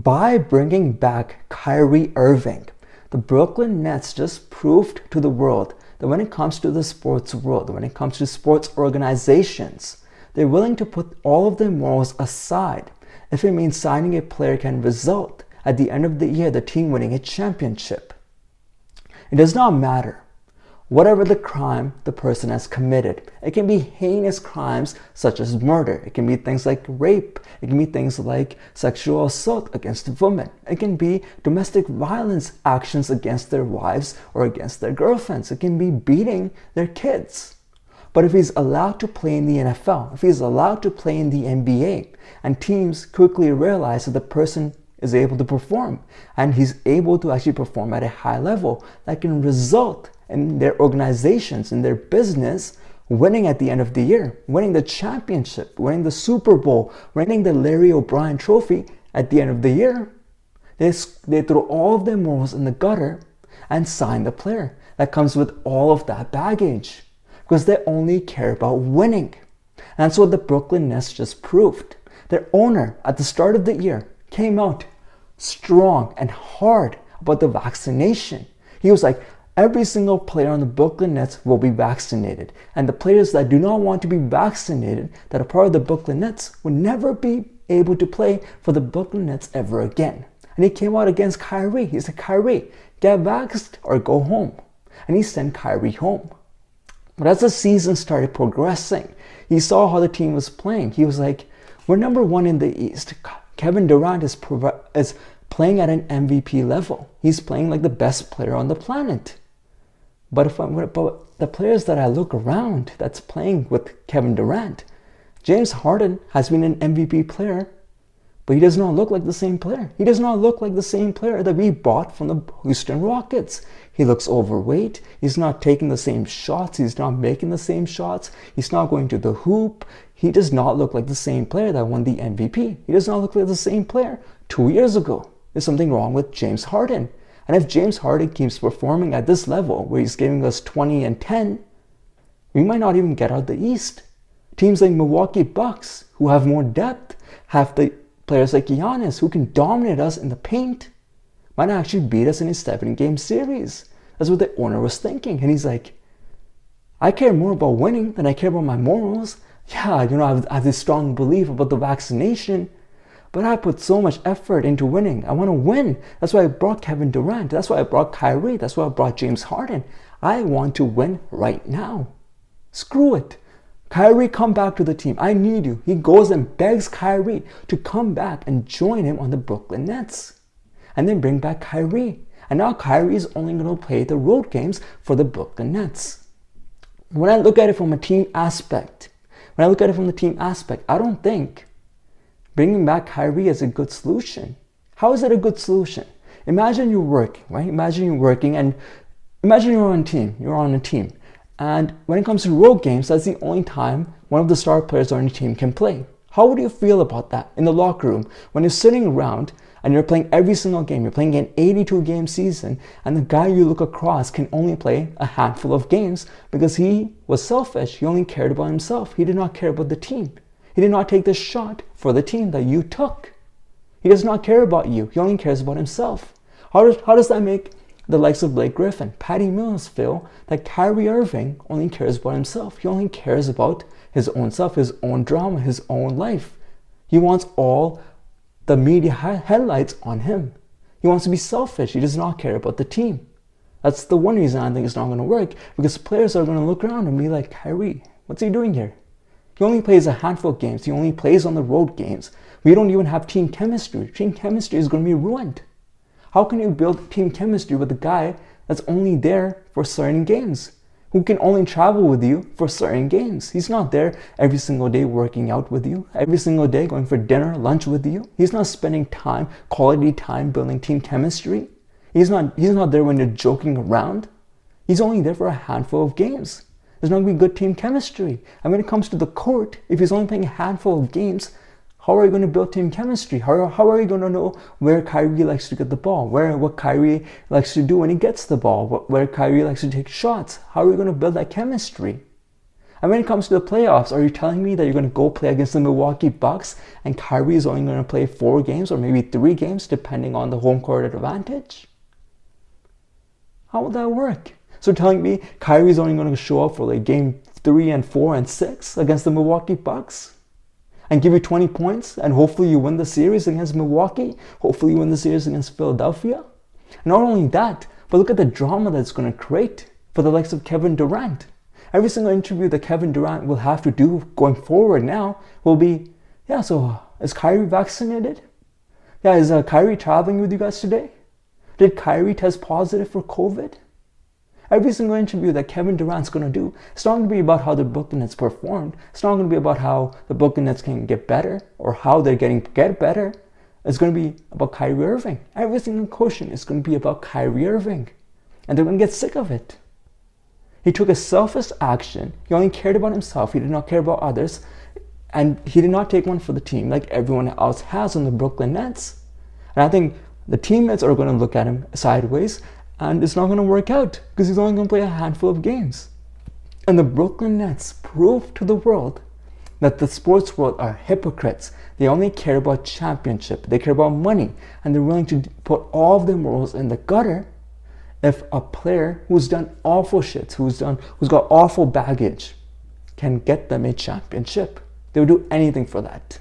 By bringing back Kyrie Irving, the Brooklyn Nets just proved to the world that when it comes to the sports world, when it comes to sports organizations, they're willing to put all of their morals aside if it means signing a player can result at the end of the year the team winning a championship. It does not matter whatever the crime the person has committed. It can be heinous crimes such as murder. It can be things like rape. It can be things like sexual assault against women. It can be domestic violence actions against their wives or against their girlfriends. It can be beating their kids. But if he's allowed to play in the NFL, if he's allowed to play in the NBA, and teams quickly realize that the person is able to perform, and he's able to actually perform at a high level, that can result in their organizations, in their business, winning at the end of the year, winning the championship, winning the Super Bowl, winning the Larry O'Brien trophy at the end of the year. They throw all of their morals in the gutter and sign the player that comes with all of that baggage because they only care about winning. And that's what the Brooklyn Nets just proved. Their owner at the start of the year came out strong and hard about the vaccination. He was like, every single player on the Brooklyn Nets will be vaccinated. And the players that do not want to be vaccinated, that are part of the Brooklyn Nets, will never be able to play for the Brooklyn Nets ever again. And he came out against Kyrie. He said, Kyrie, get vaxxed or go home. And he sent Kyrie home. But as the season started progressing, he saw how the team was playing. He was like, we're number one in the East. Kevin Durant is playing at an MVP level. He's playing like the best player on the planet. But the players that I look around that's playing with Kevin Durant, James Harden has been an MVP player, but he does not look like the same player. He does not look like the same player that we bought from the Houston Rockets. He looks overweight. He's not taking the same shots. He's not making the same shots. He's not going to the hoop. He does not look like the same player that won the MVP. He does not look like the same player 2 years ago. There's something wrong with James Harden. And if James Harden keeps performing at this level, where he's giving us 20 and 10, we might not even get out the East. Teams like Milwaukee Bucks, who have more depth, have the players like Giannis, who can dominate us in the paint, might actually beat us in a 7-game series. That's what the owner was thinking. And he's like, I care more about winning than I care about my morals. Yeah, I have this strong belief about the vaccination, but I put so much effort into winning. I want to win. That's why I brought Kevin Durant. That's why I brought Kyrie. That's why I brought James Harden. I want to win right now. Screw it. Kyrie, come back to the team. I need you. He goes and begs Kyrie to come back and join him on the Brooklyn Nets. And then bring back Kyrie. And now Kyrie is only going to play the road games for the Brooklyn Nets. When I look at it from a team aspect, I don't think bringing back Kyrie is a good solution. How is it a good solution? Imagine you're working, right? Imagine you're working and imagine you're on a team. You're on a team. And when it comes to road games, that's the only time one of the star players on your team can play. How would you feel about that in the locker room when you're sitting around and you're playing every single game? You're playing an 82-game season and the guy you look across can only play a handful of games because he was selfish. He only cared about himself. He did not care about the team. He did not take the shot for the team that you took. He does not care about you. He only cares about himself. How does that make the likes of Blake Griffin, Patty Mills feel that Kyrie Irving only cares about himself? He only cares about his own self, his own drama, his own life. He wants all the media headlights on him. He wants to be selfish. He does not care about the team. That's the one reason I think it's not going to work, because players are going to look around and be like, Kyrie, what's he doing here? He only plays a handful of games. He only plays on the road games. We don't even have team chemistry. Team chemistry is going to be ruined. How can you build team chemistry with a guy that's only there for certain games, who can only travel with you for certain games? He's not there every single day working out with you, every single day going for dinner, lunch with you. He's not spending time, quality time building team chemistry. He's not there when you're joking around. He's only there for a handful of games. There's not going to be good team chemistry. And when it comes to the court, if he's only playing a handful of games, how are you going to build team chemistry? How are you going to know where Kyrie likes to get the ball? What Kyrie likes to do when he gets the ball? Where Kyrie likes to take shots? How are you going to build that chemistry? And when it comes to the playoffs, are you telling me that you're going to go play against the Milwaukee Bucks and Kyrie is only going to play 4 games or maybe 3 games depending on the home court advantage? How will that work? So telling me Kyrie's only going to show up for like game 3 and 4 and 6 against the Milwaukee Bucks and give you 20 points and hopefully you win the series against Milwaukee, hopefully you win the series against Philadelphia. Not only that, but look at the drama that's going to create for the likes of Kevin Durant. Every single interview that Kevin Durant will have to do going forward now will be, yeah, so is Kyrie vaccinated? Yeah, is Kyrie traveling with you guys today? Did Kyrie test positive for COVID? Every single interview that Kevin Durant's going to do, it's not going to be about how the Brooklyn Nets performed. It's not going to be about how the Brooklyn Nets can get better or how they're get better. It's going to be about Kyrie Irving. Every single question is going to be about Kyrie Irving. And they're going to get sick of it. He took a selfish action. He only cared about himself. He did not care about others. And he did not take one for the team like everyone else has on the Brooklyn Nets. And I think the teammates are going to look at him sideways and it's not going to work out because he's only going to play a handful of games. And the Brooklyn Nets proved to the world that the sports world are hypocrites. They only care about championship. They care about money. And they're willing to put all of their morals in the gutter if a player who's done awful shit, who's got awful baggage, can get them a championship. They would do anything for that.